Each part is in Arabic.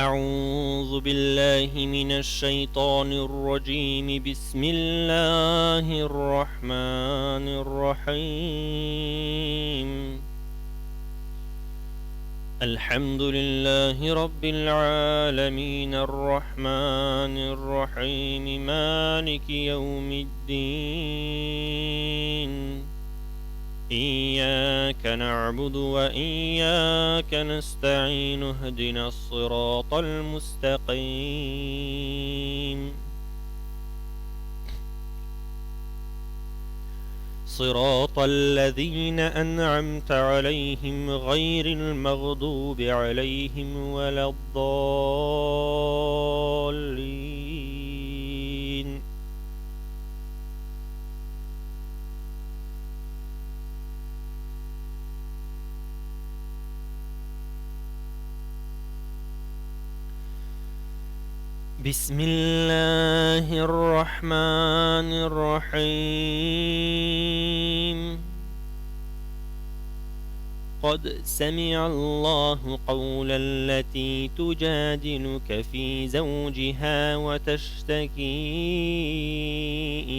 أعوذ بالله من الشيطان الرجيم. بسم الله الرحمن الرحيم. الحمد لله رب العالمين الرحمن الرحيم مالك يوم الدين. إياك نعبد وإياك نستعين اهدنا الصراط المستقيم صراط الذين أنعمت عليهم غير المغضوب عليهم ولا الضالين. بسم الله الرحمن الرحيم. قد سمع الله قول التي تجادلك في زوجها وتشتكي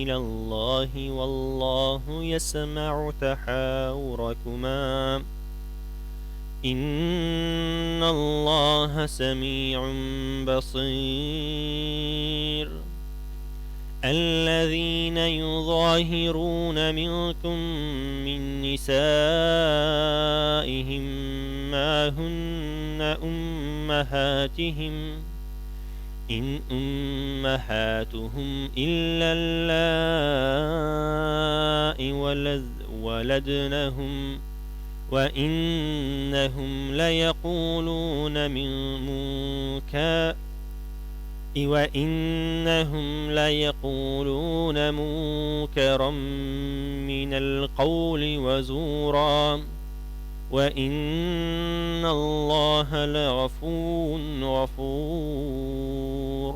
إلى الله والله يسمع تحاوركما إن الله سميع بصير. الذين يظاهرون منكم من نسائهم ما هن أمهاتهم إن أمهاتهم إلا اللائي ولدنهم وإنهم ليقولون منكرا من القول وزورا وإن الله لغفور غفور.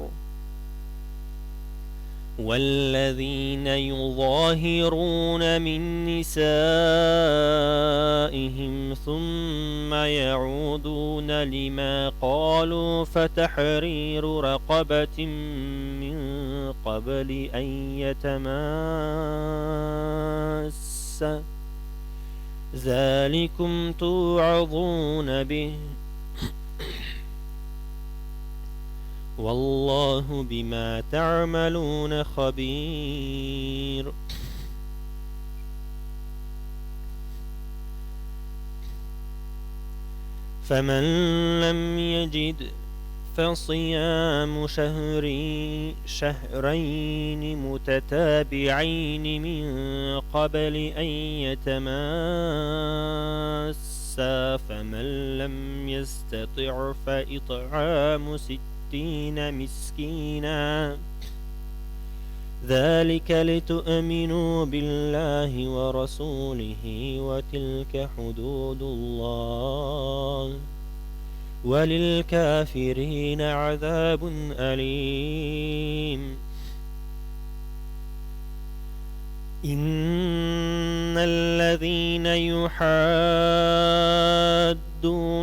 والذين يظاهرون من نسائهم ثم يعودون لما قالوا فتحرير رقبة من قبل أن يتماس ذلكم توعظون به والله بما تعملون خبير. فمن لم يجد فصيام شهرين متتابعين من قبل أن يتماسا فمن لم يستطع فإطعام 60 مسكينا ذلك لتؤمنوا بالله ورسوله وتلك حدود الله وللكافرين عذاب أليم. إن الذين يحادون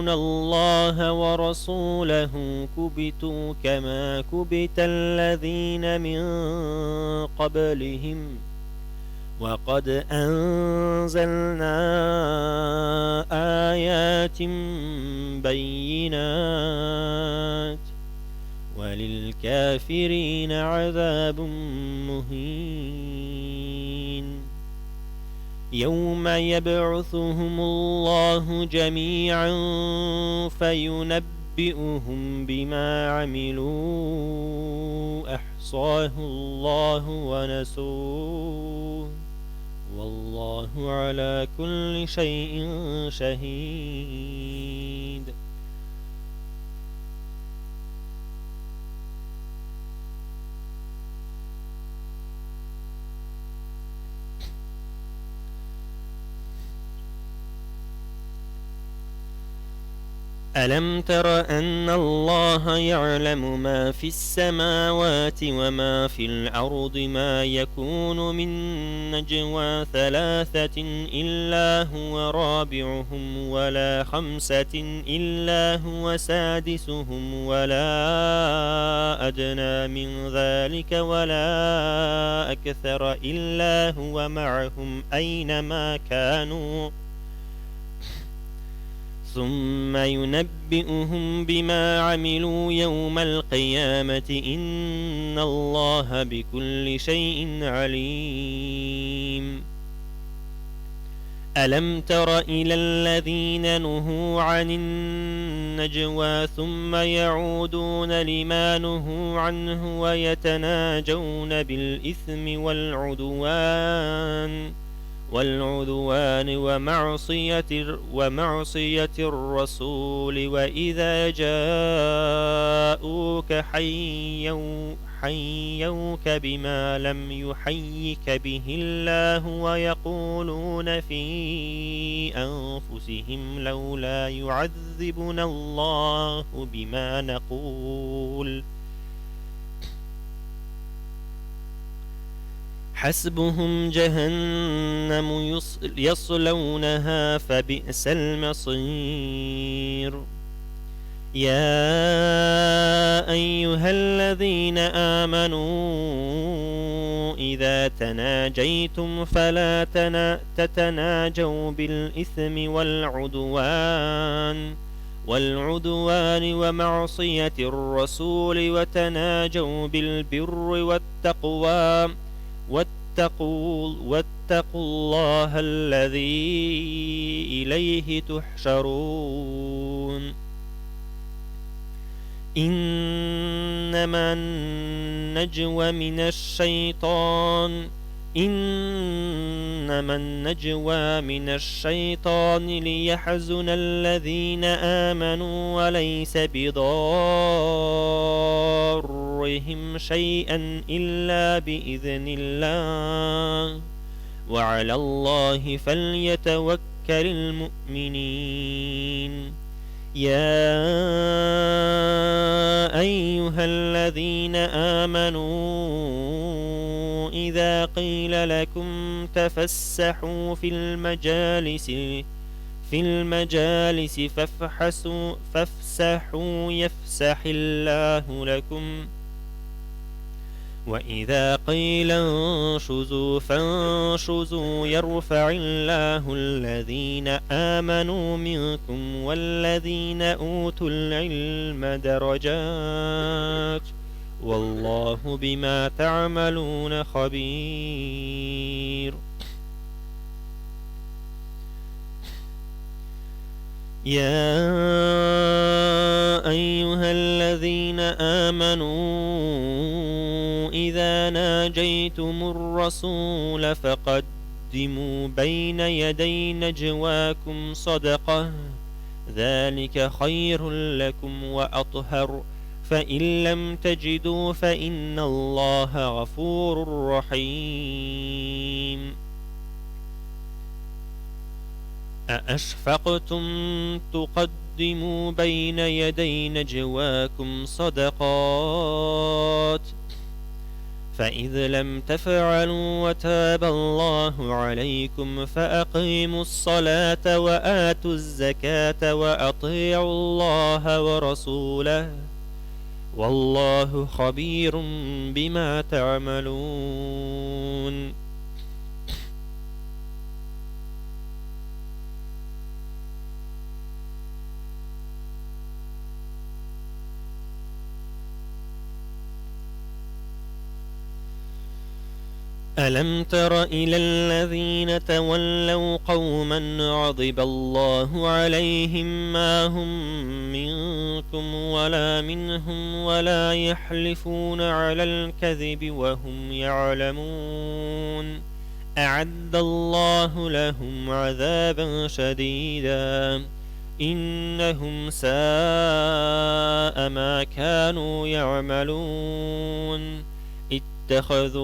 الله ورسوله كبتوا كما كبت الذين من قبلهم وقد أنزلنا آيات بينات وللكافرين عذاب مهين. يوم يبعثهم الله جميعا فينبئهم بما عملوا أحصاه الله ونسوه والله على كل شيء شهيد. ألم تر أن الله يعلم ما في السماوات وما في الأرض ما يكون من نجوى ثلاثة إلا هو رابعهم ولا خمسة إلا هو سادسهم ولا أدنى من ذلك ولا أكثر إلا هو معهم أينما كانوا ثم ينبئهم بما عملوا يوم القيامة إن الله بكل شيء عليم. ألم تر إلى الذين نهوا عن النجوى ثم يعودون لما نهوا عنه ويتناجون بالإثم والعدوان ومعصية الرسول وإذا جاءوك حيوك بما لم يحيك به الله ويقولون في أنفسهم لولا يعذبنا الله بما نقول حسبهم جهنم يصلونها فبئس المصير. يا أيها الذين آمنوا إذا تناجيتم فلا تتناجوا بالإثم والعدوان ومعصية الرسول وتناجوا بالبر والتقوى واتقوا الله الذي إليه تحشرون. إنما النجوى من الشيطان ليحزن الذين آمنوا وليس بضارهم شيئا إلا بإذن الله وعلى الله فليتوكل المؤمنين. يا أيها الذين آمنوا إذا قيل لكم تفسحوا في المجالس فافسحوا يفسح الله لكم وإذا قيل انشزوا فانشزوا يرفع الله الذين آمنوا منكم والذين أوتوا العلم درجات والله بما تعملون خبير. يا أيها الذين آمنوا إذا ناجيتم الرسول فقدموا بين يدي نجواكم صدقة ذلك خير لكم وأطهر فإن لم تجدوا فإن الله غفور رحيم. أأشفقتم تقدموا بين يدي نجواكم صدقات فإذ لم تفعلوا وتاب الله عليكم فأقيموا الصلاة وآتوا الزكاة وأطيعوا الله ورسوله والله خبير بما تعملون. ألم تر إلى الذين تولوا قوما غضب الله عليهم ما هم منكم ولا منهم ولا يحلفون على الكذب وهم يعلمون أعد الله لهم عذابا شديدا إنهم ساء ما كانوا يعملون. اتخذوا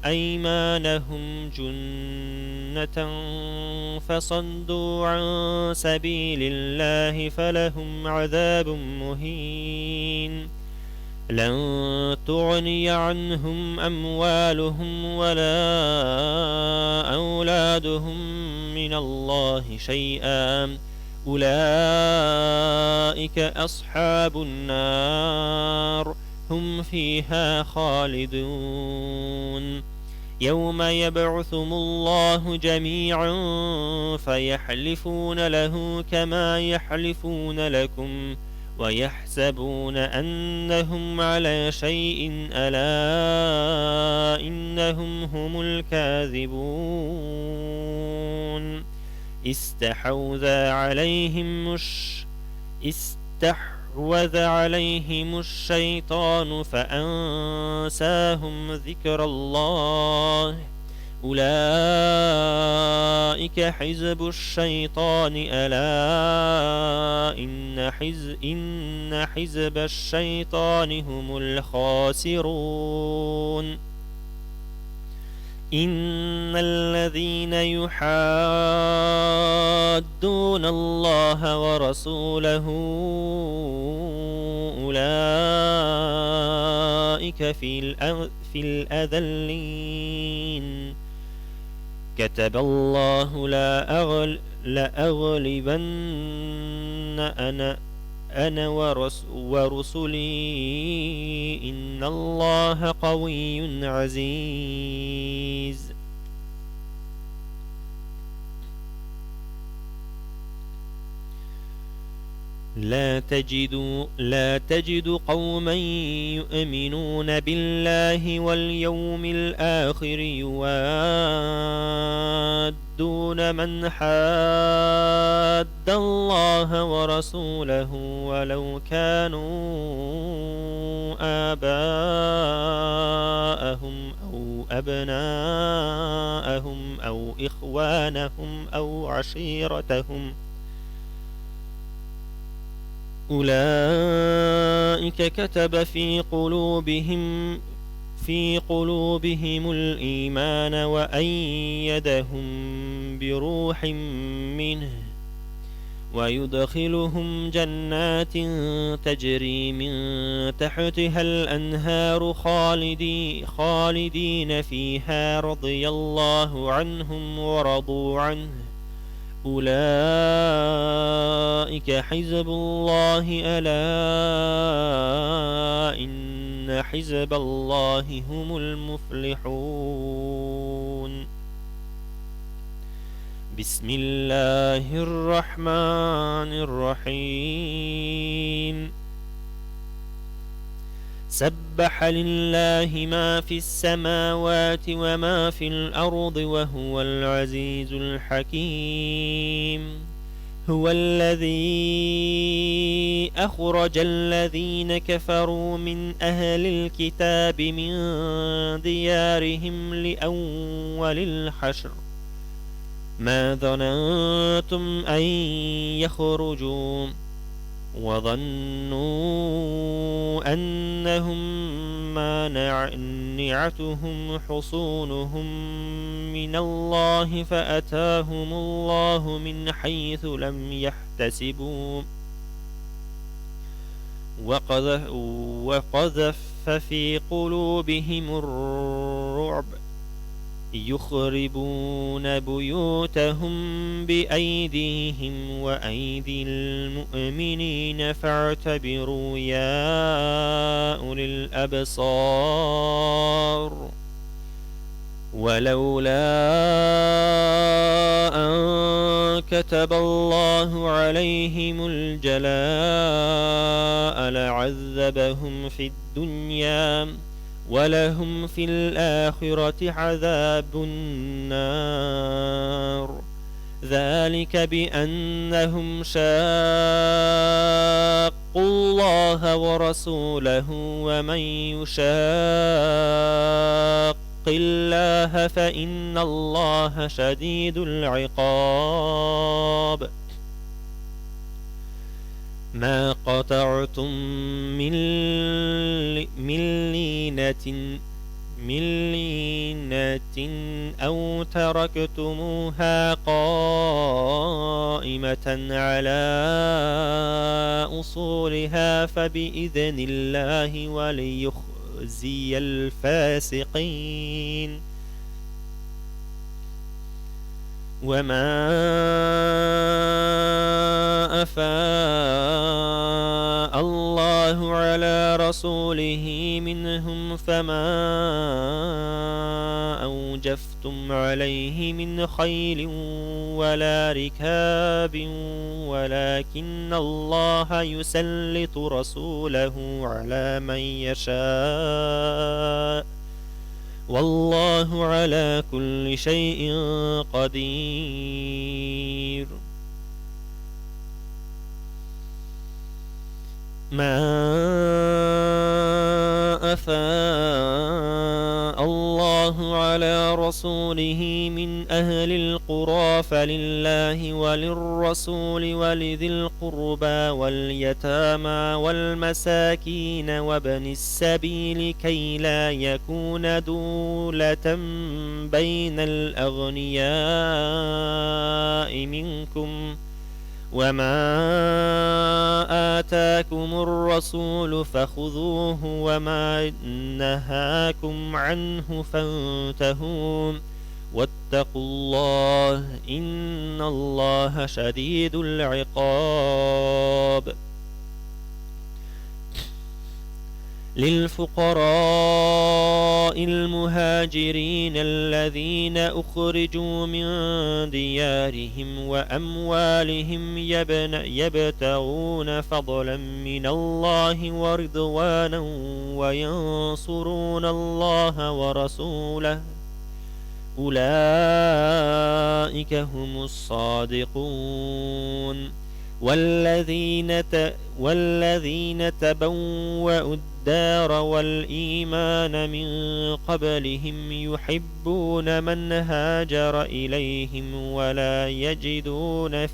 أيمانهم جنة فصدوا عن سبيل الله فلهم عذاب مهين لن تغني عنهم أموالهم ولا أولادهم من الله شيئا أولئك أصحاب النار هم فيها خالدون يوم يبعثهم الله جميعا فيحلفون له كما يحلفون لكم ويحسبون أنهم على شيء ألا إنهم هم الكاذبون استحوذ عليهم الشيطان فأنساهم ذكر الله أولئك حزب الشيطان ألا إن حزب الشيطان هم الخاسرون إن الذين يحادون الله ورسوله أولئك في الأذلين كتب الله لأغلبن أنا ورسلي إن الله قوي عزيز لا تجد قوما يؤمنون بالله واليوم الآخر يوادون من حاد الله ورسوله ولو كانوا آباءهم أو أبناءهم أو إخوانهم أو عشيرتهم أولئك كتب في قلوبهم الإيمان وأيدهم بروح منه ويدخلهم جنات تجري من تحتها الأنهار خالدين فيها رضي الله عنهم ورضوا عنه أولئك حزب الله ألا إن حزب الله هم المفلحون بسم الله الرحمن الرحيم سبح لله ما في السماوات وما في الأرض وهو العزيز الحكيم هو الذي أخرج الذين كفروا من أهل الكتاب من ديارهم لأول الحشر ما ظننتم أن يخرجوا وظنوا أنهم مانعتهم حصونهم من الله فأتاهم الله من حيث لم يحتسبوا وقذف في قلوبهم الرعب يخربون بيوتهم بأيديهم وأيدي المؤمنين فاعتبروا يا أولي الأبصار ولولا أن كتب الله عليهم الجلاء لعذبهم في الدنيا ولهم في الآخرة عذاب النار ذلك بأنهم شاقوا الله ورسوله ومن يشاق الله فإن الله شديد العقاب ما قطعتم من لينة أو تركتموها قائمة على أصولها فبإذن الله وليخزي الفاسقين. وما أفاء الله على رسوله منهم فما أوجفتم عليه من خيل ولا ركاب ولكن الله يسلط رسوله على من يشاء والله على كل شيء قدير. ما أفاء الله على رسوله من أهل القرى فلله وللرسول ولذي القربى واليتامى والمساكين وابن السبيل كي لا يكون دولة بين الأغنياء منكم وما آتاكم الرسول فخذوه وما نهاكم عنه فانتهوا واتقوا الله إن الله شديد العقاب. للفقراء المهاجرين الذين أخرجوا من ديارهم وأموالهم يبتغون فضلا من الله ورضوانا وينصرون الله ورسوله أولئك هم الصادقون. والذين تبوأوا الدار والإيمان من قبلهم يحبون من هاجر إليهم ولا يجدون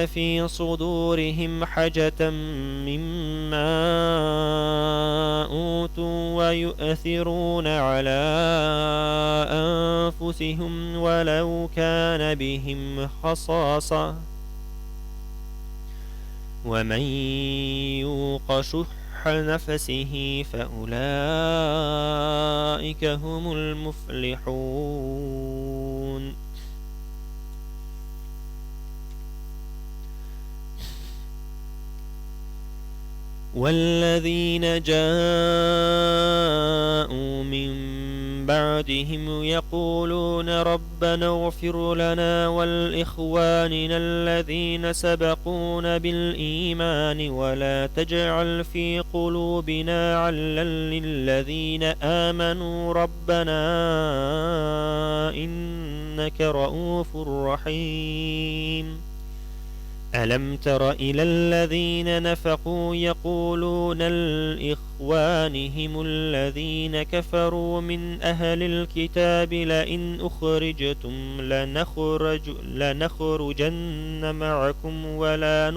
في صدورهم حاجة مما أوتوا ويؤثرون على أنفسهم ولو كان بهم خصاصة ومن يوق شح نفسه فأولئك هم المفلحون. والذين جاءوا من بعدهم يقولون ربنا اغفر لنا ولإخواننا الذين سبقونا بالإيمان ولا تجعل في قلوبنا غلا للذين آمنوا ربنا إنك رؤوف رحيم. ألم تر إلى الذين نفقوا يقولون لإخوانهم الذين كفروا من أهل الكتاب لئن أخرجتم لنخرجن معكم ولا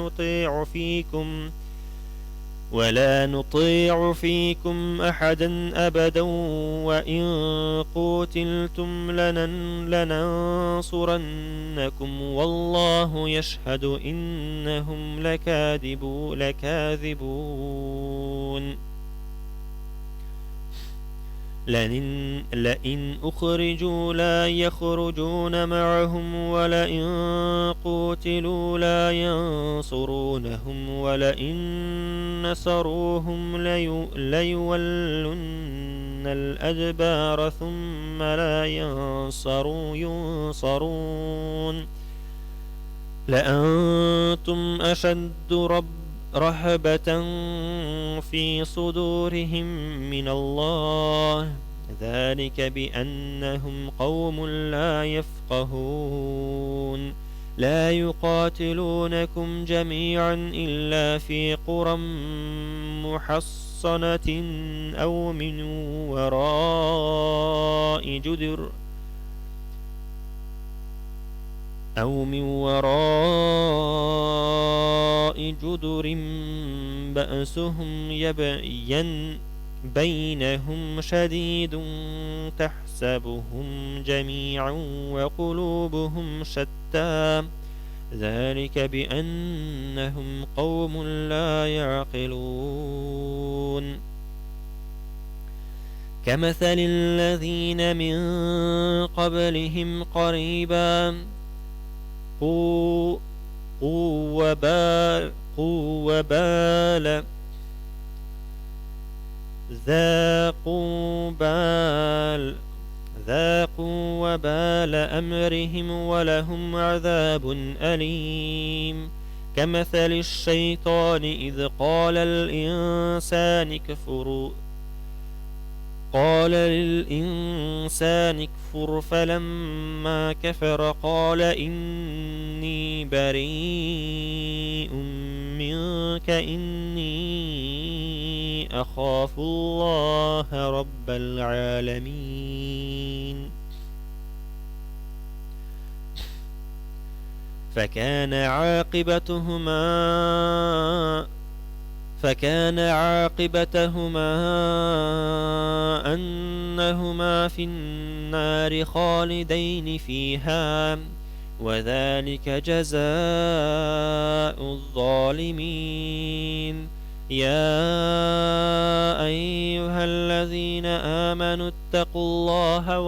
نطيع فيكم أحدا أبدا وإن قوتلتم لننصرنكم والله يشهد إنهم لكاذبون. لئن أخرجوا لا يخرجون معهم ولئن قوتلوا لا ينصرونهم ولئن نصروهم ليولن الأدبار ثم لا ينصرون لأنتم أشد رهبة في صدورهم من الله ذلك بأنهم قوم لا يفقهون. لا يقاتلونكم جميعا إلا في قرى محصنة أو من وراء جدر أو من وراء جدر بأسهم بينهم شديد تحسبهم جميعا وقلوبهم شتى ذلك بأنهم قوم لا يعقلون كمثل الذين من قبلهم قريبا قوا وبال ذاقوا وبال أمرهم ولهم عذاب أليم كمثل الشيطان إذ قال للإنسان اكفر فلما كفر قال إني بريء منك إني أخاف الله رب العالمين فكان عاقبتهما أنهما في النار خالدين فيها وذلك جزاء الظالمين يا أيها الذين آمنوا اتقوا الله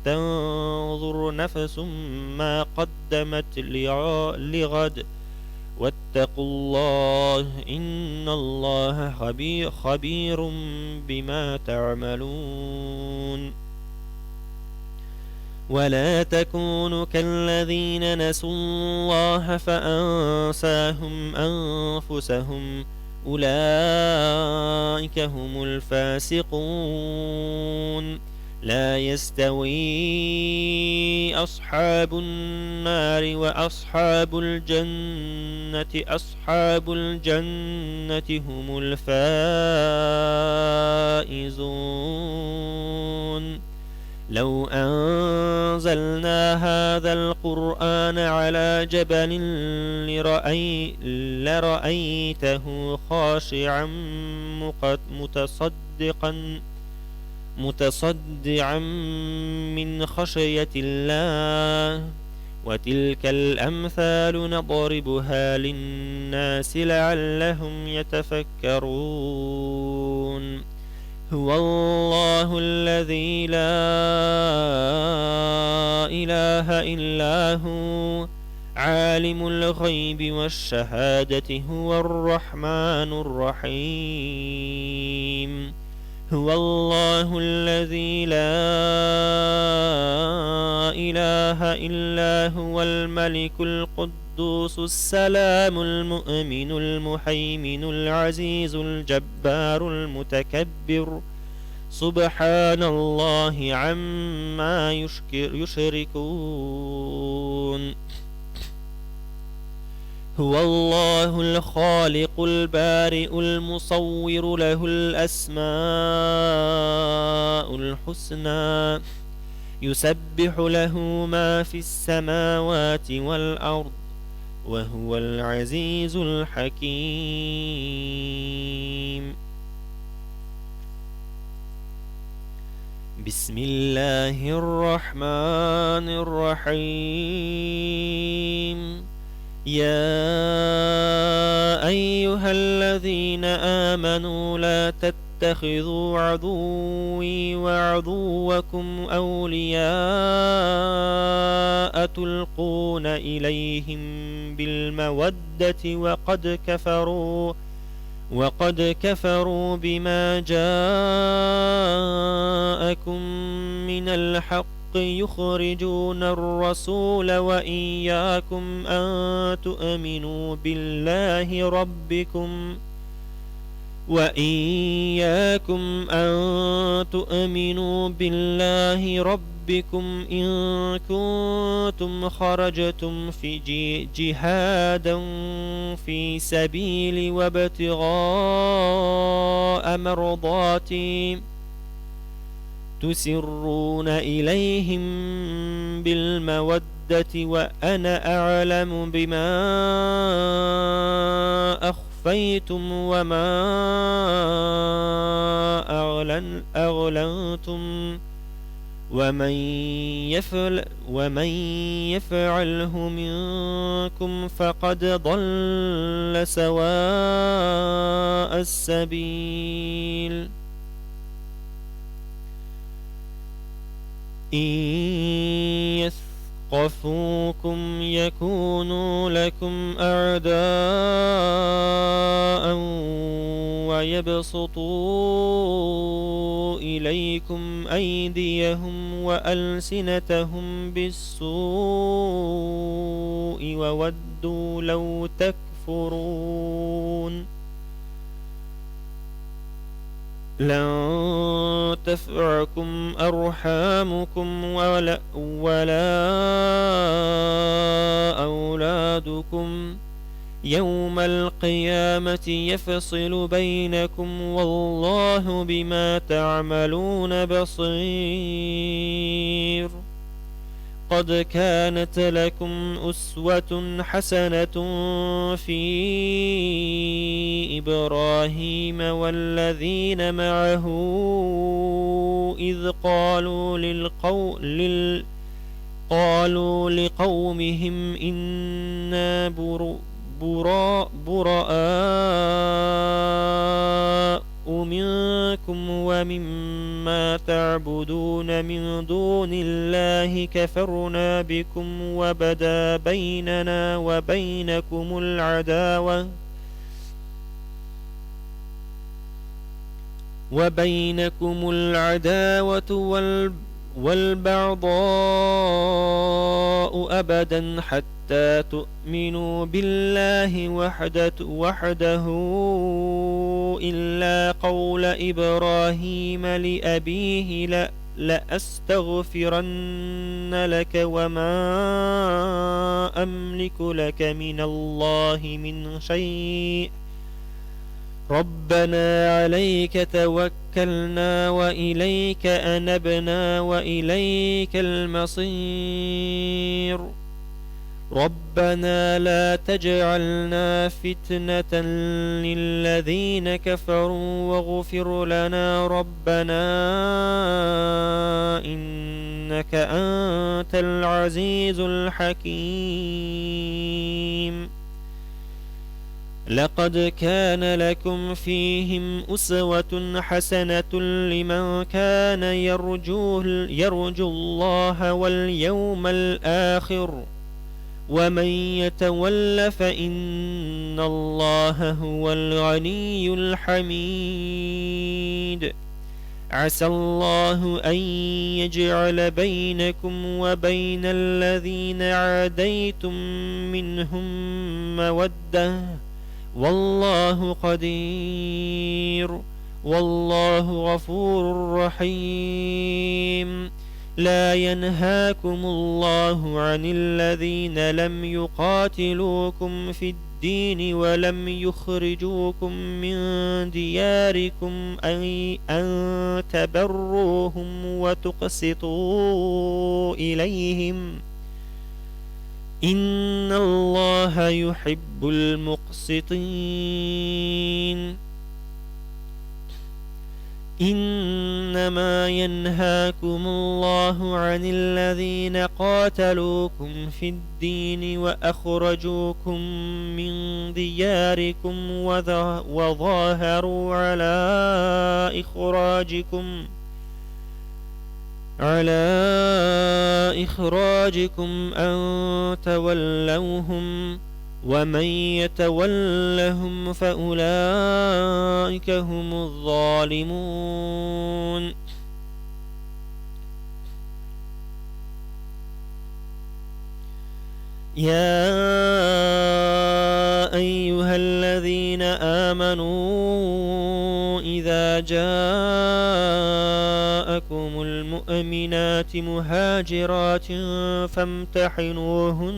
ولتنظر نفس ما قدمت لغد واتقوا الله إن الله خبير بما تعملون ولا تكونوا كالذين نسوا الله فأنساهم أنفسهم أولئك هم الفاسقون لا يستوي أصحاب النار وأصحاب الجنة هم الفائزون لو أنزلنا هذا القرآن على جبل لرأيته خاشعا متصدعا من خشية الله وتلك الأمثال نضربها للناس لعلهم يتفكرون هو الله الذي لا إله إلا هو عالم الغيب والشهادة هو الرحمن الرحيم هو الله الذي لا إله إلا هو الملك القدوس السلام المؤمن المهيمن العزيز الجبار المتكبر سبحان الله عما يشركون هو الله الخالق البارئ المصور له الأسماء الحسنى يسبح له ما في السماوات والأرض وهو العزيز الحكيم بسم الله الرحمن الرحيم يا أيها الذين آمنوا لا تتخذوا عدوي وعدوكم أولياء تلقون إليهم بالمودة وقد كفروا بما جاءكم من الحق يخرجون الرسول وإياكم أن تؤمنوا بالله ربكم إن كنتم خرجتم في جهادا في سبيلي وابتغاء مرضاتي تسرون إليهم بالمودة وأنا أعلم بما أخفيتم وما أعلنتم ومن يفعله منكم فقد ضل سواء السبيل إن يثقفوكم يكونوا لكم أعداء ويبسطوا إليكم أيديهم وألسنتهم بالسوء وودوا لو تكفرون لن تنفعكم أرحامكم ولا أولادكم يوم القيامة يفصل بينكم والله بما تعملون بصير قد كانت لكم أسوة حسنة في إبراهيم والذين معه إذ قالوا لقومهم إنا براء منكم ومما تعبدون من دون الله كفرنا بكم وبدا بيننا وبينكم العداوة والبغضاء أبدا حتى تؤمنوا بالله وحده إلا قول إبراهيم لأبيه لأستغفرن لك وما أملك لك من الله من شيء ربنا عليك توكلنا وإليك أنبنا وإليك المصير ربنا لا تجعلنا فتنة للذين كفروا واغفر لنا ربنا إنك أنت العزيز الحكيم لقد كان لكم فيهم أسوة حسنة لمن كان يرجو الله واليوم الآخر ومن يتول فإن الله هو الغني الحميد عسى الله أن يجعل بينكم وبين الذين عاديتم منهم مودة والله قدير والله غفور رحيم لا ينهاكم الله عن الذين لم يقاتلوكم في الدين ولم يخرجوكم من دياركم أن تبروهم وتقسطوا إليهم إن الله يحب المقسطين إنما ينهاكم الله عن الذين قاتلوكم في الدين وأخرجوكم من دياركم وظاهروا على إخراجكم أن تولوهم ومن يتولهم فأولئك هم الظالمون يا أيها الذين آمنوا إذا جاءكم المؤمنات مهاجرات فامتحنوهن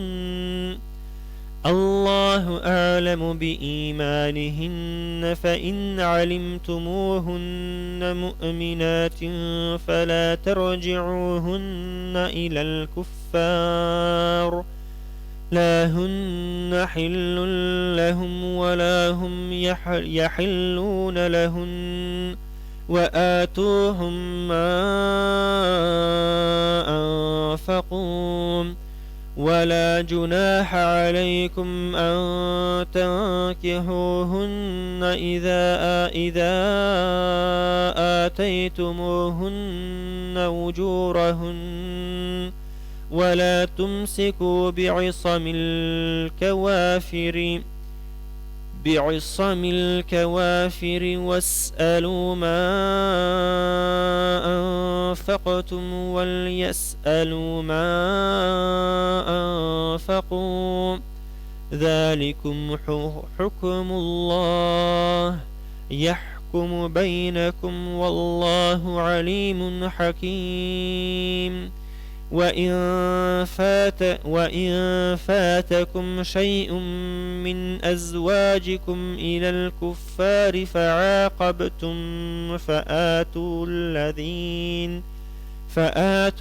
الله أعلم بإيمانهن فإن علمتموهن مؤمنات فلا ترجعوهن إلى الكفار لا هن حل لهم ولا هم يحلون لهن وآتوهم ما أنفقوا ولا جناح عليكم أن تنكحوهن إذا آتيتموهن أجورهن ولا تمسكوا بعصم الكوافر واسألوا ما أنفقتم وليسألوا ما أنفقوا ذلكم حكم الله يحكم بينكم والله عليم حكيم وإن فاتكم شيء من أزواجكم إلى الكفار فعاقبتم فآتوا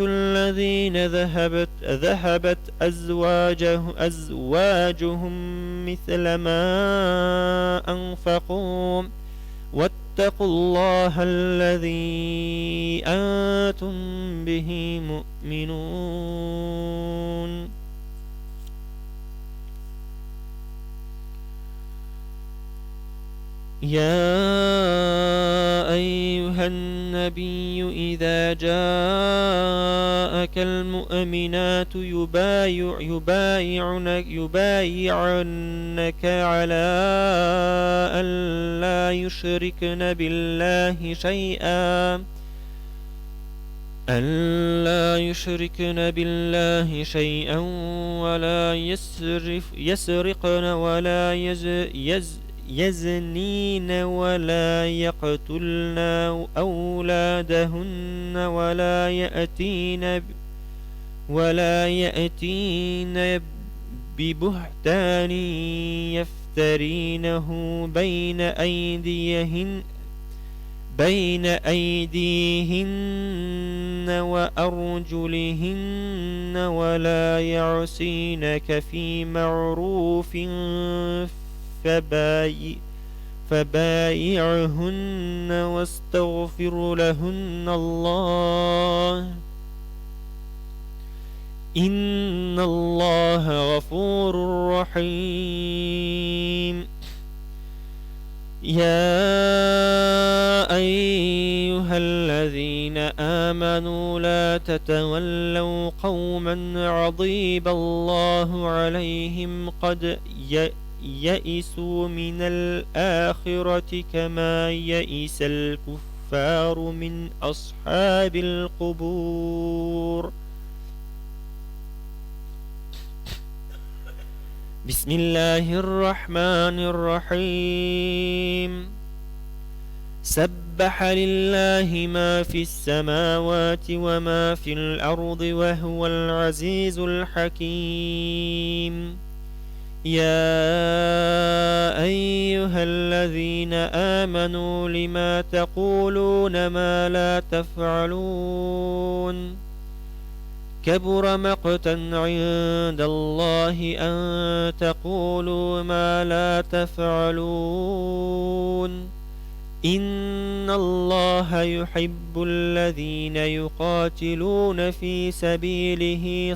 الذين ذهبت أزواجهم مثل ما أنفقوا واتقوا الله الذي أنتم به مؤمنون. يا أيها النبي إذا جاءك المؤمنات يبايعنك على أن لا يشركن بالله شيئا ولا يسرقن ولا يزنين ولا يقتلن أولادهن ولا يأتين ببهتان يفترينه بين أيديهن وأرجلهن ولا يعصينك في معروف فبايعهن واستغفر لهن الله إن الله غفور رحيم. يا أيها الذين آمنوا لا تتولوا قوما غضب الله عليهم قد يئسوا من الآخرة كما يئس الكفار من أصحاب القبور. بسم الله الرحمن الرحيم. سبح لله ما في السماوات وما في الأرض وهو العزيز الحكيم. يا أيها الذين آمنوا لما تقولون ما لا تفعلون كبر مقتا عند الله أن تقولوا ما لا تفعلون إن الله يحب الذين يقاتلون في سبيله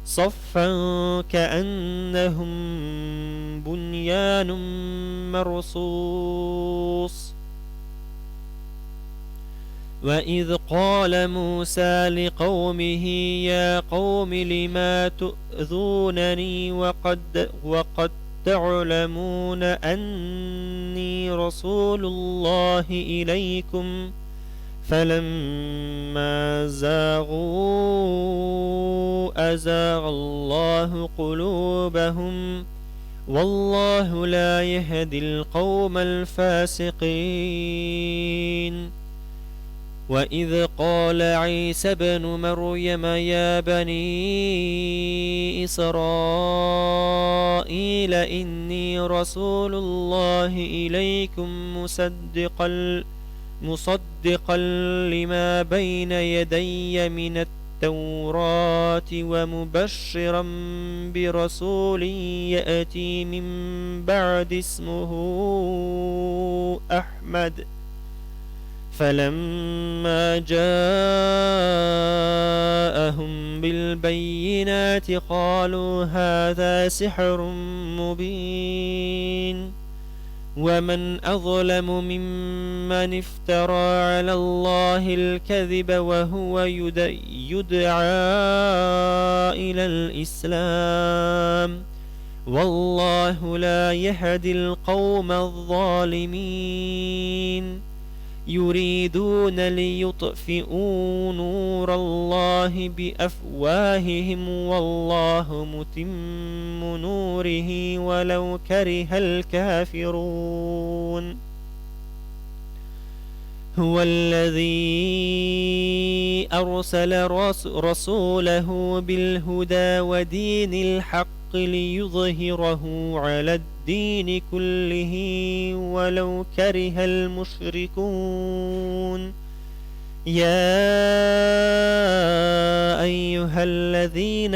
صفا كأنهم بنيان مرصوص. وإذ قال موسى لقومه يا قوم لما تؤذونني وقد تعلمون أني رسول الله إليكم فلما زاغوا أزاغ الله قلوبهم والله لا يهدي القوم الفاسقين. وإذ قال عيسى بن مريم يا بني إسرائيل إني رسول الله إليكم مصدقا لما بين يدي من التوراة ومبشرا برسول يأتي من بعد اسمه أحمد. فلما جاءهم بالبينات قالوا هذا سحر مبين. ومن أظلم ممن افترى على الله الكذب وهو يدعى إلى الإسلام والله لا يهدي القوم الظالمين. يريدون ليطفئوا نور الله بأفواههم والله متم نوره ولو كره الكافرون. هو الذي أرسل رسوله بالهدى ودين الحق ليظهره على الدين كله ولو كره المشركون. يا أيها الذين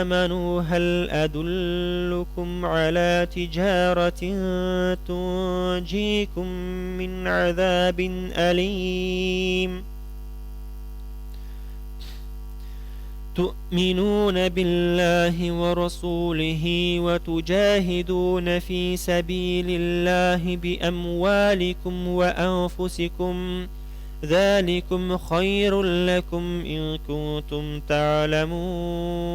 آمنوا هل أدلكم على تجارة تنجيكم من عذاب أليم. تؤمنون بالله ورسوله وتجاهدون في سبيل الله بأموالكم وأنفسكم ذلكم خير لكم إن كنتم تعلمون.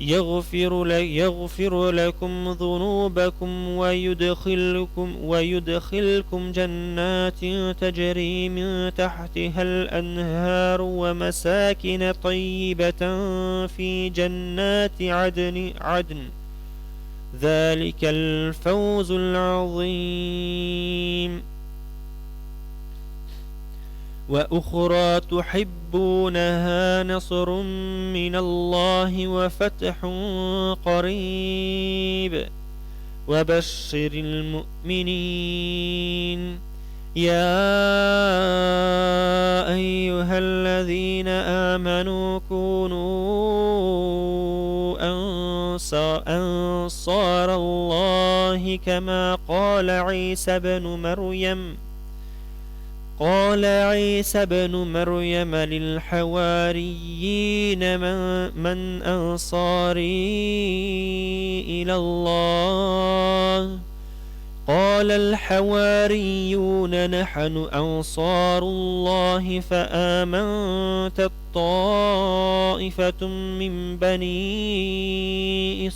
يغفر لكم ذنوبكم ويدخلكم جنات تجري من تحتها الأنهار ومساكن طيبة في جنات عدن ذلك الفوز العظيم. وأخرى تحبونها نصر من الله وفتح قريب وبشر المؤمنين. يا أيها الذين آمنوا كونوا أنصار الله كما قال عيسى بن مريم للحواريين من أنصاري إلى الله قال الحواريون نحن أنصار الله فآمنت طائفة من بني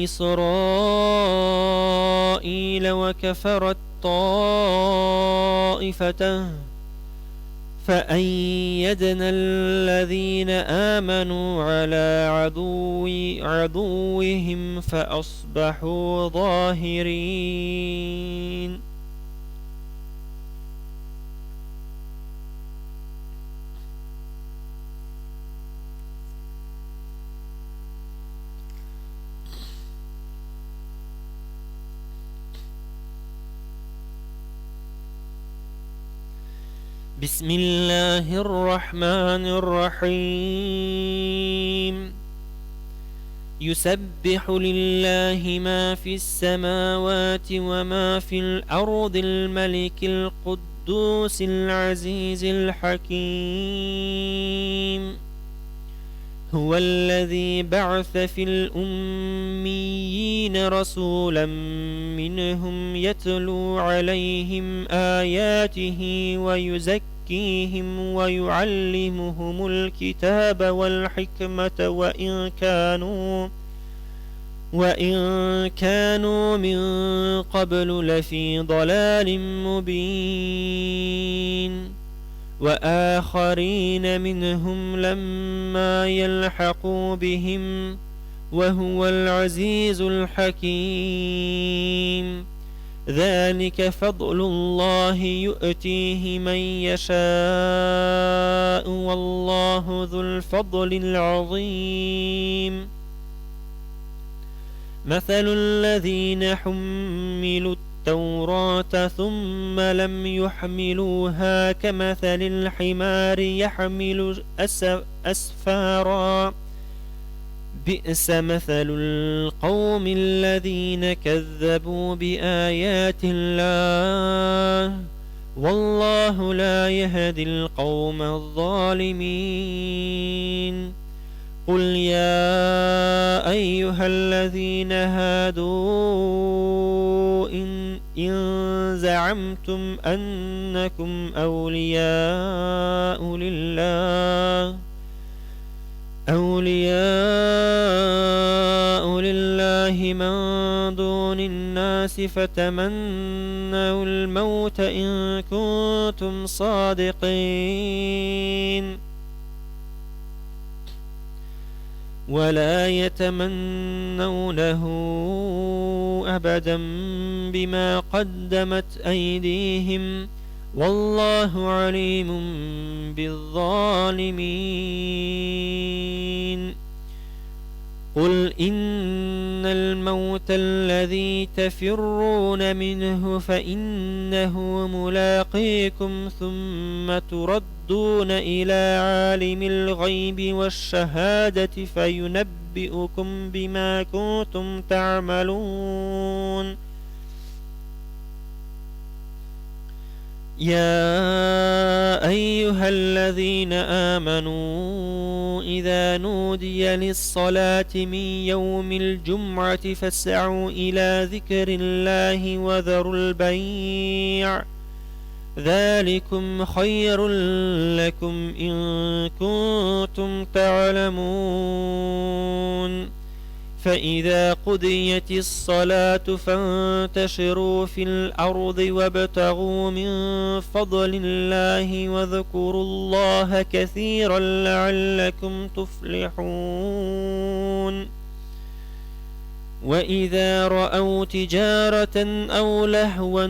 إسرائيل وكفرت طائفة فأيدنا الذين آمنوا على عدوهم فأصبحوا ظاهرين. بسم الله الرحمن الرحيم. يسبح لله ما في السماوات وما في الأرض الملك القدوس العزيز الحكيم. هو الذي بعث في الأميين رسولا منهم يتلو عليهم آياته ويزكيهم ويعلمهم الكتاب والحكمة وإن كانوا من قبل لفي ضلال مبين. وآخرين منهم لما يلحقوا بهم وهو العزيز الحكيم. ذلك فضل الله يؤتيه من يشاء والله ذو الفضل العظيم. مثل الذين حملوا التوراة ثم لم يحملوها كمثل الحمار يحمل أسفارا بئس مثل القوم الذين كذبوا بآيات الله والله لا يهدي القوم الظالمين. قل يا أيها الذين هادوا إن زعمتم أنكم أولياء لله من دون الناس فتمنوا الموت إن كنتم صادقين ولا يتمنونه أبدا بما قدمت أيديهم والله عليم بالظالمين. قل إن الموت الذي تفرون منه فإنه ملاقيكم ثم تردون إلى عالم الغيب والشهادة فينبئكم بما كنتم تعملون. يا أيها الذين آمنوا إذا نودي للصلاة من يوم الجمعة فاسعوا إلى ذكر الله وذروا البيع ذلكم خير لكم إن كنتم تعلمون. فإذا قضيت الصلاة فانتشروا في الأرض وابتغوا من فضل الله واذكروا الله كثيرا لعلكم تفلحون. وإذا رأوا تجارة أو لهوا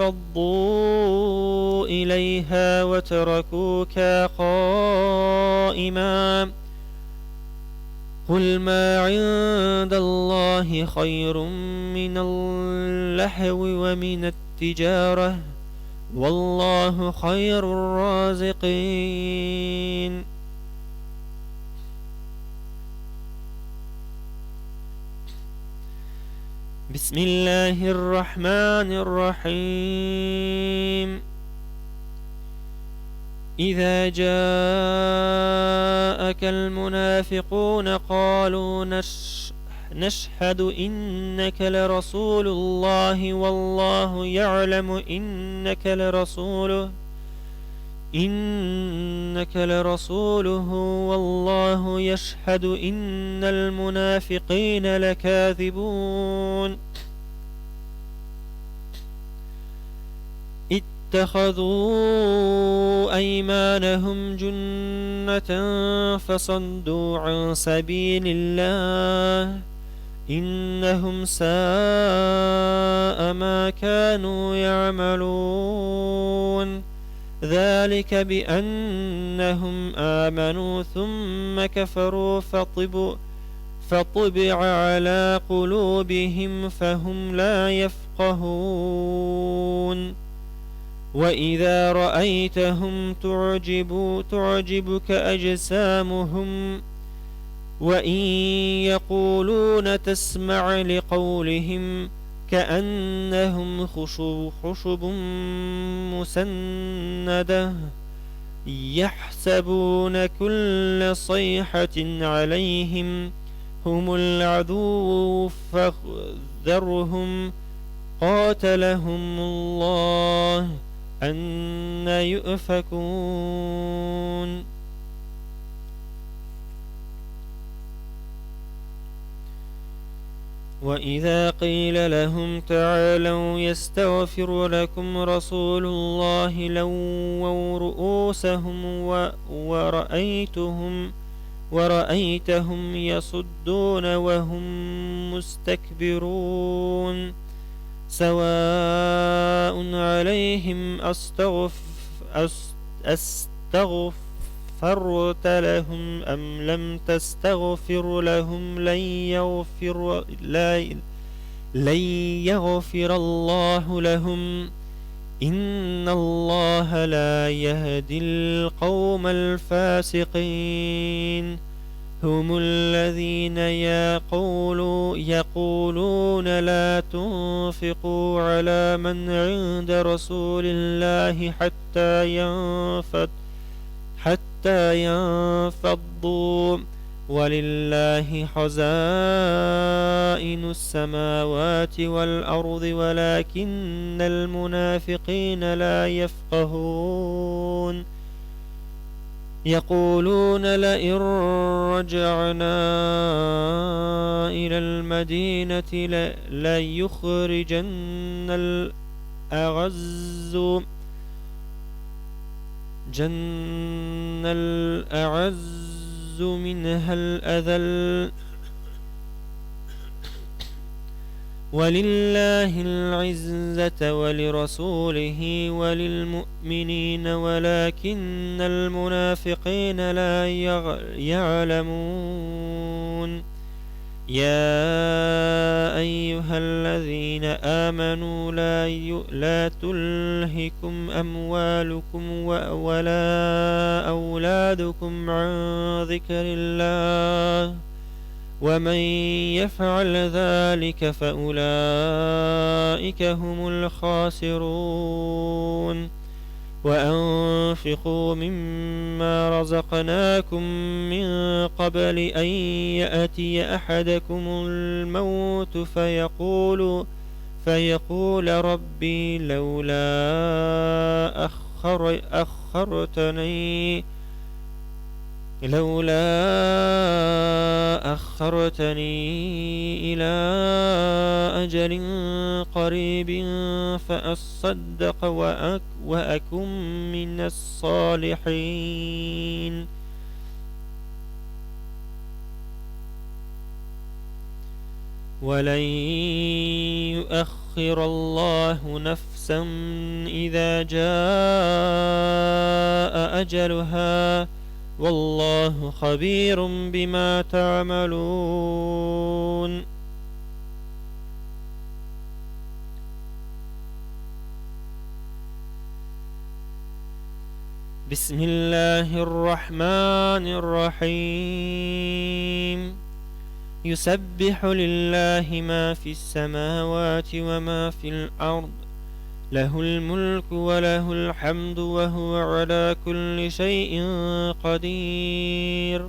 انفضوا إليها وتركوك قائما قل ما عند الله خير من اللهو ومن التجارة والله خير الرازقين. بسم الله الرحمن الرحيم. إذا جاءك المنافقون قالوا نشهد إنك لرسول الله والله يعلم إنك لرسوله والله يشهد إن المنافقين لكاذبون. اتخذوا أيمانهم جنة فصدوا عن سبيل الله إنهم ساء ما كانوا يعملون. ذلك بأنهم آمنوا ثم كفروا فطبع على قلوبهم فهم لا يفقهون. وإذا رأيتهم تعجبك أجسامهم وإن يقولون تسمع لقولهم كأنهم خشب مسندة يحسبون كل صيحة عليهم هم العدو فاحذرهم قاتلهم الله أن يؤفكون. وإذا قيل لهم تعالوا يستغفر لكم رسول الله لووا رؤوسهم ورأيتهم يصدون وهم مستكبرون سواء عليهم أستغفرت لهم أم لم تستغفر لهم لن يغفر الله لهم إن الله لا يهدي القوم الفاسقين هم الذين يقولون لا تنفقوا على من عند رسول الله حتى ينفضوا ولله خزائن السماوات والأرض ولكن المنافقين لا يفقهون يقولون لئن رجعنا إلى المدينة ليخرجن الأعز منها الأذل ولله العزة ولرسوله وللمؤمنين ولكن المنافقين لا يعلمون يا أيها الذين آمنوا لا تلهكم أموالكم ولا أولادكم عن ذكر الله ومن يفعل ذلك فأولئك هم الخاسرون وأنفقوا مما رزقناكم من قبل أن يأتي أحدكم الموت فيقول ربي لولا أخرتني إلى أجل قريب فأصدق وأكن من الصالحين ولن يؤخر الله نفسا إذا جاء أجلها والله خبير بما تعملون بسم الله الرحمن الرحيم يسبح لله ما في السماوات وما في الأرض له الملك وله الحمد وهو على كل شيء قدير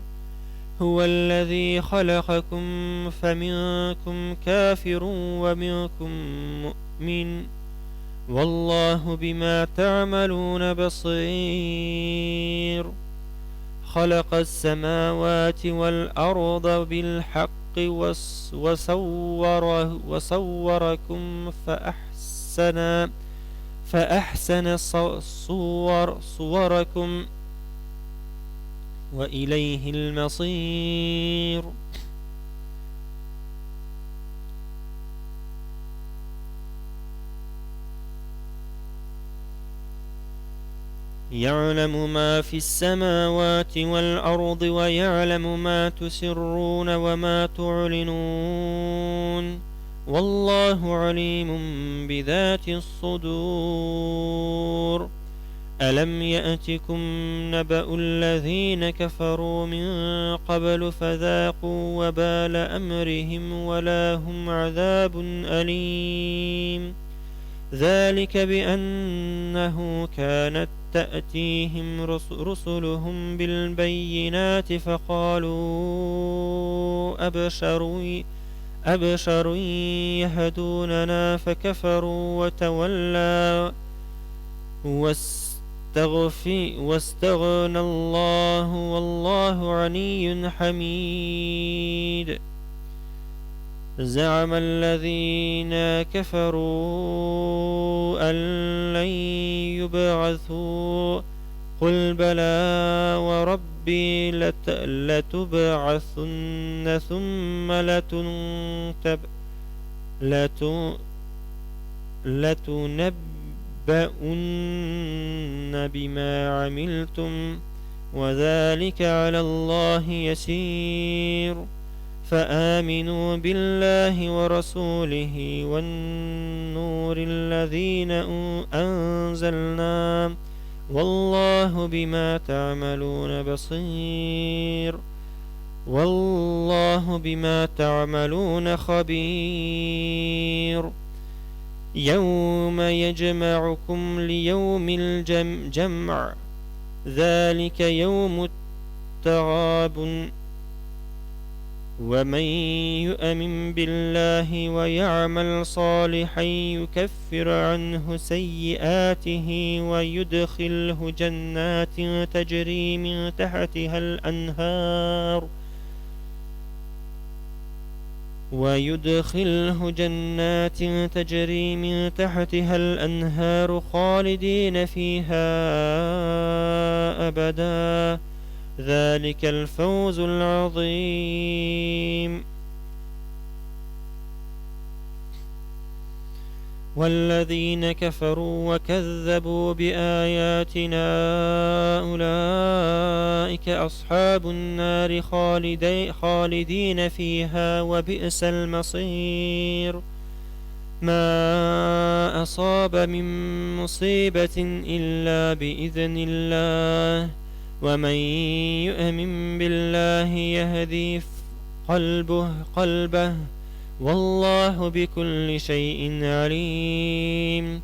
هو الذي خلقكم فمنكم كافر ومنكم مؤمن والله بما تعملون بصير خلق السماوات والأرض بالحق وصوركم فأحسن صوركم وإليه المصير يعلم ما في السماوات والأرض ويعلم ما تسرون وما تعلنون والله عليم بذات الصدور ألم يأتكم نبأ الذين كفروا من قبل فذاقوا وبال أمرهم ولهم عذاب أليم ذلك بأنه كانت تأتيهم رسلهم بالبينات فقالوا أبشر يهدوننا فكفروا وتولوا واستغنى الله والله غني حميد زعم الذين كفروا أن لن يبعثوا قل بلى وربي لتبعثن ثم لتنبؤن بما عملتم وذلك على الله يسير فآمنوا بالله ورسوله والنور الذين أنزلنا والله بما تعملون بصير والله بما تعملون خبير يوم يجمعكم ليوم الجمع ذلك يوم التغاب ومن يؤمن بالله ويعمل صالحا يكفر عنه سيئاته ويدخله جنات تجري من تحتها الأنهار خالدين فيها أبدا ذلك الفوز العظيم والذين كفروا وكذبوا بآياتنا أولئك أصحاب النار خالدين فيها وبئس المصير ما أصاب من مصيبة إلا بإذن الله ومن يؤمن بالله يهدي قلبه والله بكل شيء عليم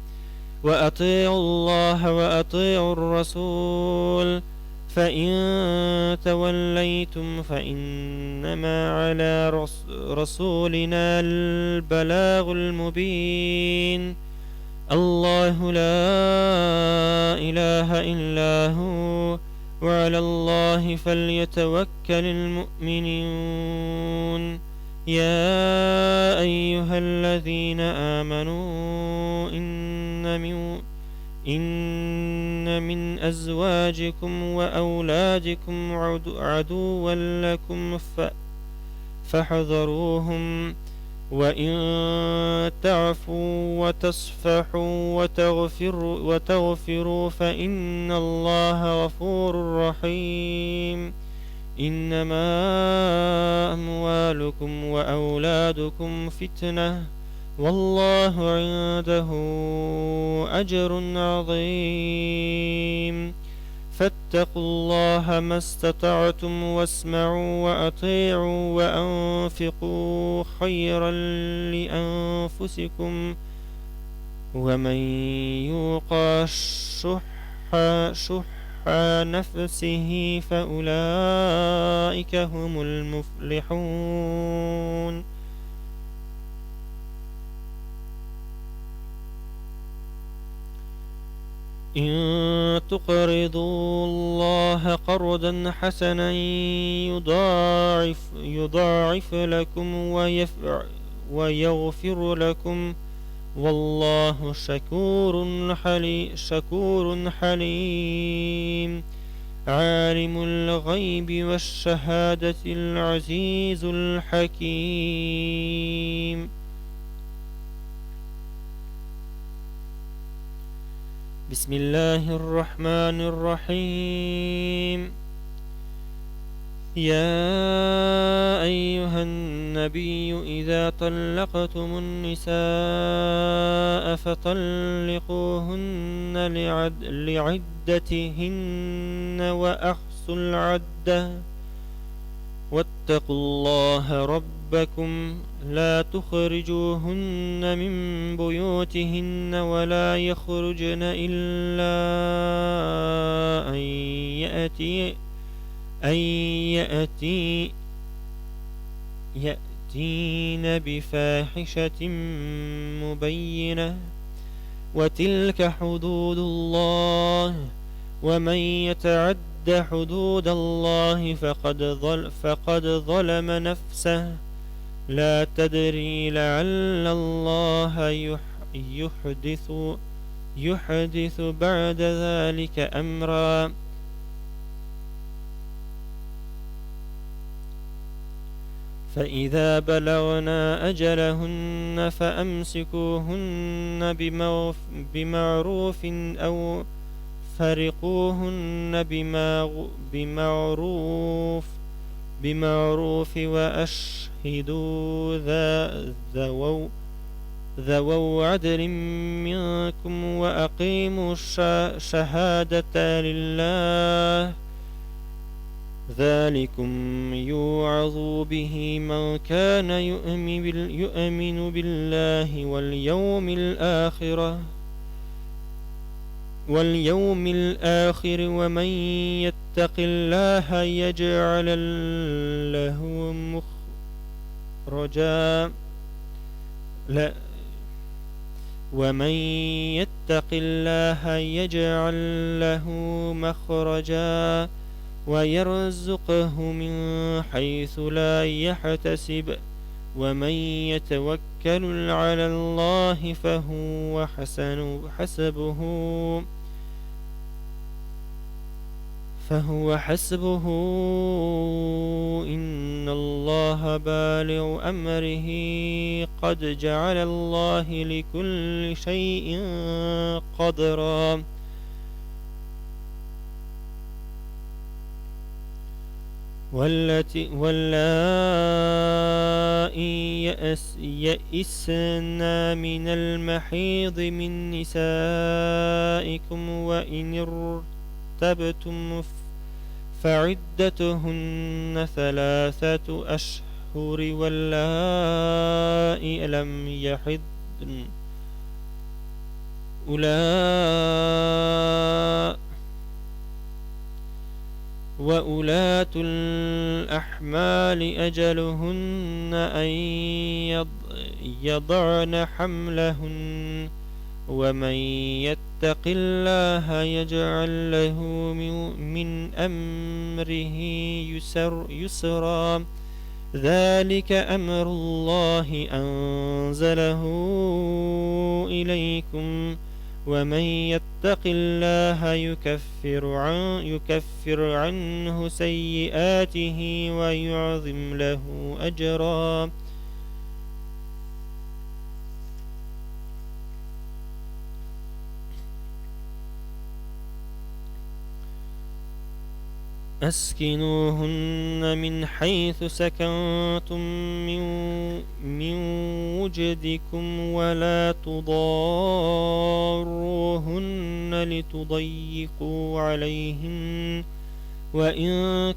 وأطيعوا الله وأطيعوا الرسول فإن توليتم فإنما على رسولنا البلاغ المبين الله لا إله إلا هو وعلى الله فليتوكل المؤمنون يا أيها الذين آمنوا إن من أزواجكم وأولادكم عدوا لكم فاحذروهم وإن تعفوا وتصفحوا وتغفروا فإن الله غفور رحيم إنما أموالكم وأولادكم فتنة والله عنده أجر عظيم فاتقوا الله ما استطعتم واسمعوا وأطيعوا وأنفقوا خيرا لأنفسكم ومن يوق شح نفسه فأولئك هم المفلحون إن تقرضوا الله قرضا حسنا يضاعف لكم ويغفر لكم والله شكور حليم عالم الغيب والشهادة العزيز الحكيم بسم الله الرحمن الرحيم يا أيها النبي إذا طلقتم النساء فطلقوهن لعدتهن وأحصوا العدة واتقوا الله ربكم لا تخرجوهن من بيوتهن ولا يخرجن إلا أن يأتين بفاحشة مبينة وتلك حدود الله ومن يتعد حدود الله فقد ظلم نفسه لا تدري لعل الله يحدث بعد ذلك أمرا. فإذا بلغنا أجلهن فأمسكوهن بمعروف أو فرقوهن بمعروف وأشهدوا ذووا عدل منكم وأقيموا الشهادة لله. ذلكم يوعظ به من كان يؤمن بالله واليوم الآخر ومن يتق الله يجعل له مخرجا ومن يتق الله يجعل له مخرجا ويرزقه من حيث لا يحتسب ومن يتوكل على الله فهو حسبه إن الله بالغ أمره قد جعل الله لكل شيء قدرا. واللائي يئسن من المحيض من نسائكم وإن ارتبتم فعدتهن 3 أشهر واللائي لم يحضن وأولاة الأحمال أجلهن أن يضعن حملهن ومن يتق الله يجعل له من أمره يسرا. ذلك أمر الله أنزله إليكم ومن يتق الله يكفر عنه سيئاته ويعظم له أجرا. أسكنوهن من حيث سكنتم من وجدكم ولا تضاروهن لتضيقوا عليهن وإن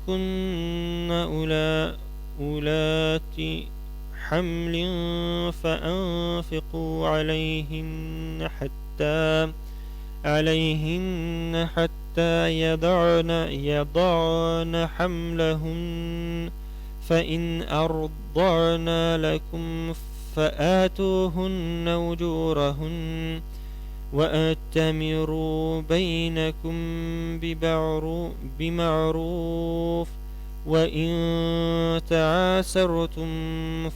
كن أولات حمل فأنفقوا عليهن حتى يضعن حملهن فإن أرضعن لكم فآتوهن أجورهن وأتمروا بينكم بمعروف وإن تعاسرتم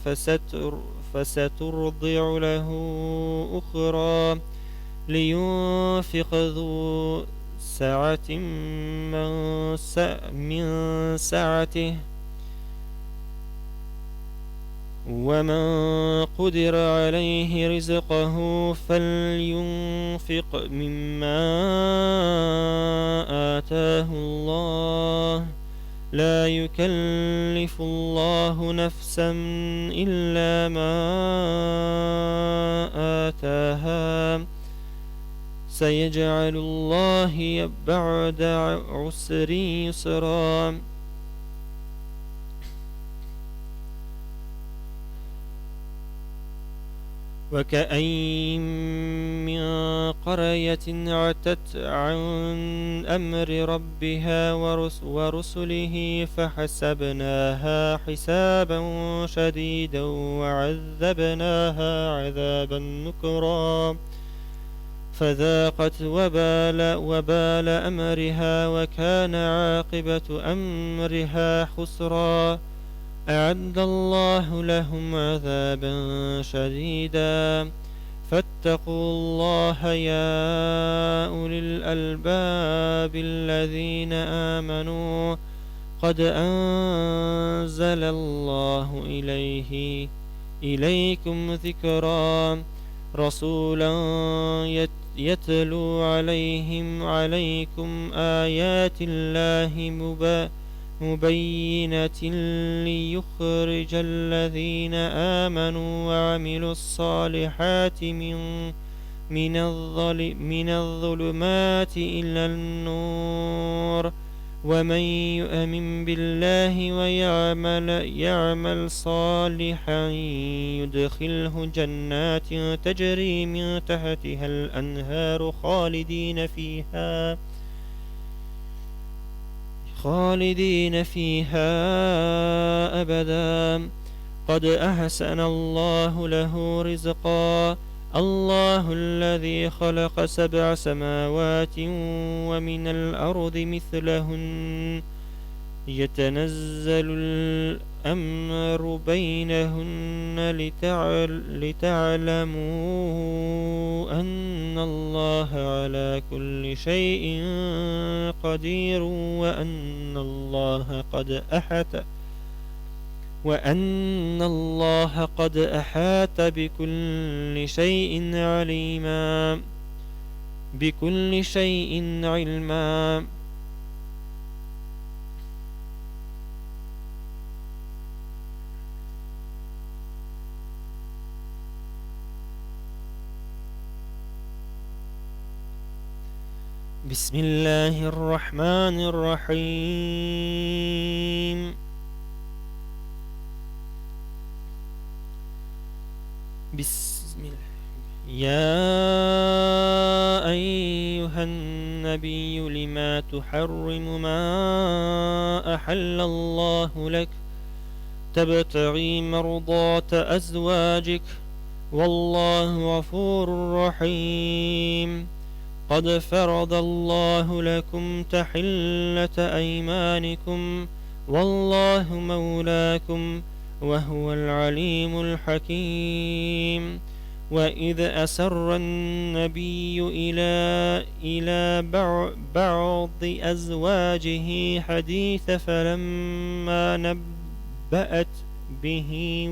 فسترضع له أخرى لينفق ذو سعة من سعته ومن قدر عليه رزقه فلينفق مما آتاه الله لا يكلف الله نفسا إلا ما آتاها سيجعل الله بعد عسر يسرا. وكأين من قرية عتت عن أمر ربها ورسله فحسبناها حسابا شديدا وعذبناها عذابا نكرا فذاقت وبال أمرها وكان عاقبة أمرها خسرا. أعد الله لهم عذابا شديدا فاتقوا الله يا أولي الألباب الذين آمنوا قد أنزل الله إليكم ذكرا رسولا يتلو عليكم آيات الله مبينة ليخرج الذين آمنوا وعملوا الصالحات من الظلمات إلى النور ومن يؤمن بالله ويعمل صالحا يدخله جنات تجري من تحتها الأنهار خالدين فيها أبدا قد أحسن الله له رزقا الله الذي خلق 7 سماوات ومن الأرض مثلهن يتنزل الأمر بينهن لتعلموا أن الله على كل شيء قدير وأن الله قد أحاط بكل شيء علما بسم الله الرحمن الرحيم بسم الله يا أيها النبي لما تحرم ما أحل الله لك تبتغي مرضات أزواجك والله غفور رحيم قد فرض الله لكم تحلة أيمانكم والله مولاكم وهو العليم الحكيم وإذ أسر النبي إلى بعض أزواجه حديث فلما نبأت به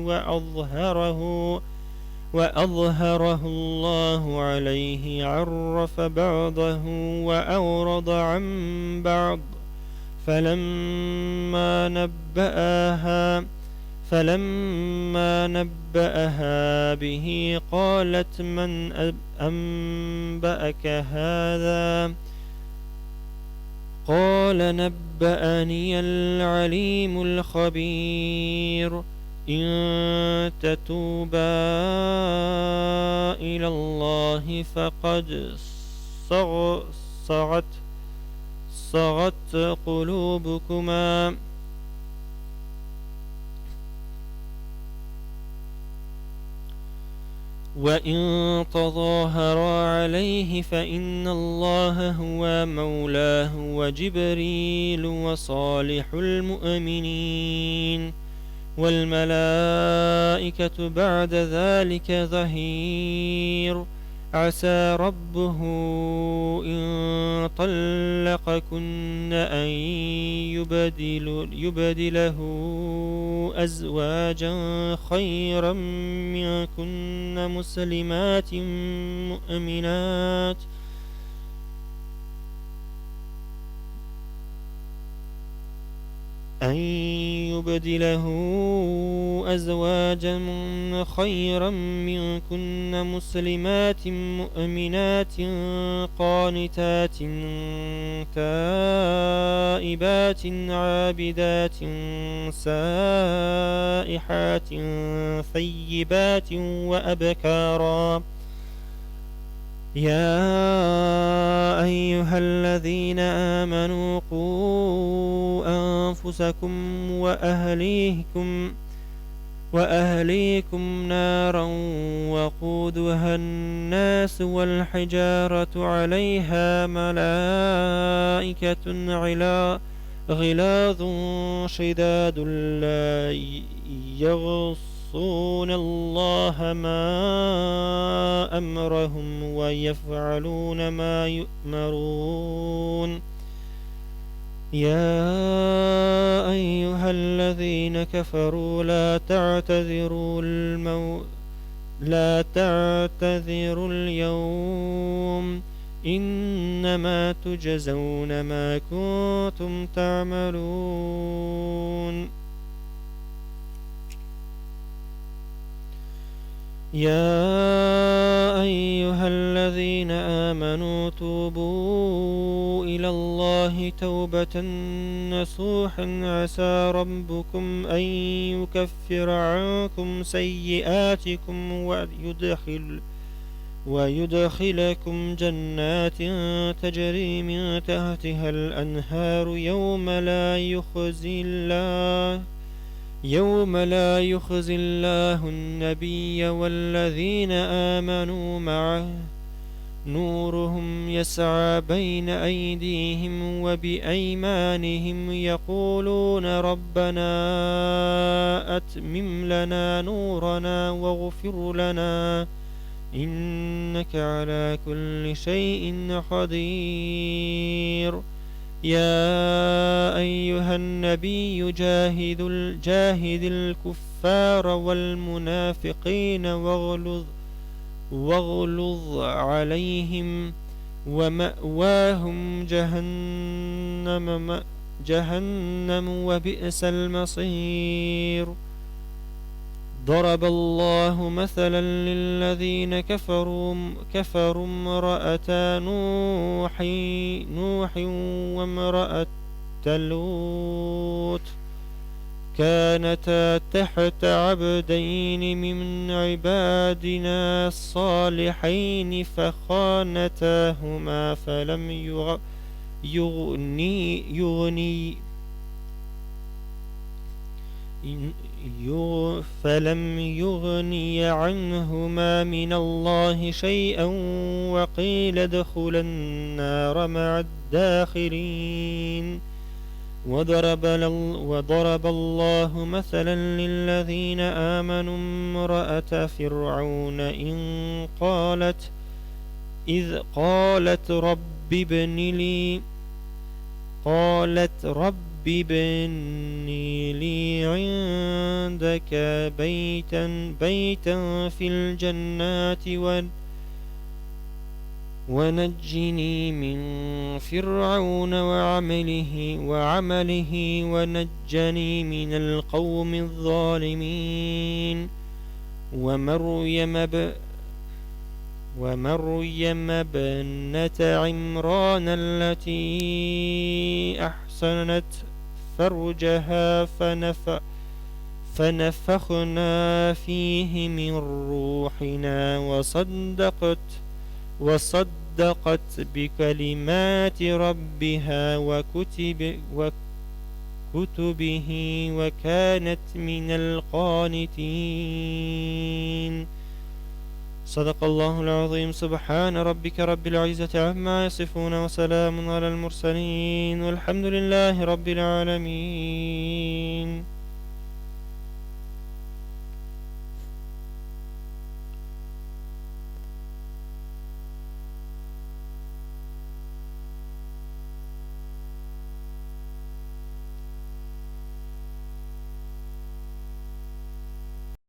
وأظهره الله عليه عرف بعضه وأورض عن بعض فلما نبأها به قالت من أنبأك هذا قال نبأني العليم الخبير إن تتوبا إلى الله فقد صغت قلوبكما وإن تظاهرا عليه فإن الله هو مولاه وجبريل وصالح المؤمنين والملائكة بعد ذلك ظهير عسى ربه إن طلقكن أن يبدله أزواجا خيرا منكن مسلمات مؤمنات أن يبدله أزواجا خيرا منكن مسلمات مؤمنات قانتات تائبات عابدات سائحات ثيبات وأبكارا يا أيها الذين آمنوا قوا أنفسكم وأهليكم نارا وقودها الناس والحجارة عليها ملائكة غلاظ شداد لا يعصون الله ما أمرهم ويفعلون ما يؤمرون. يا أيها الذين كفروا لا تعتذروا اليوم إنما تجزون ما كنتم تعملون. يا أيها الذين آمنوا توبوا إلى الله توبة نصوحا عسى ربكم أن يكفر عنكم سيئاتكم ويدخلكم جنات تجري من تحتها الأنهار يوم لا يخزي الله النبي والذين آمنوا معه نورهم يسعى بين أيديهم وبأيمانهم يقولون ربنا أتمم لنا نورنا واغفر لنا إنك على كل شيء قدير. يا أيها النبي جاهد الكفار والمنافقين واغلظ عليهم ومأواهم جهنم وبئس المصير. ضرب الله مثلا للذين كفروا امرأتا نوح وامرأة لوط كانتا تحت عبدين من عبادنا الصالحين فخانتاهما فلم يغني عنهما من الله شيئا وقيل ادخلا النار مع الداخلين. وضرب الله مثلا للذين آمنوا امرأة فرعون إذ قالت رب ابن لي عندك بيتا في الجنات ونجني من فرعون وعمله ونجني من القوم الظالمين. ومريم ابنة عمران التي أحسنت فرجها فنفخنا فيه من روحنا وصدقت بكلمات ربها وكتبه وكانت من القانتين. صدق الله العظيم. سبحان ربك رب العزة عما يصفون وسلام على المرسلين والحمد لله رب العالمين.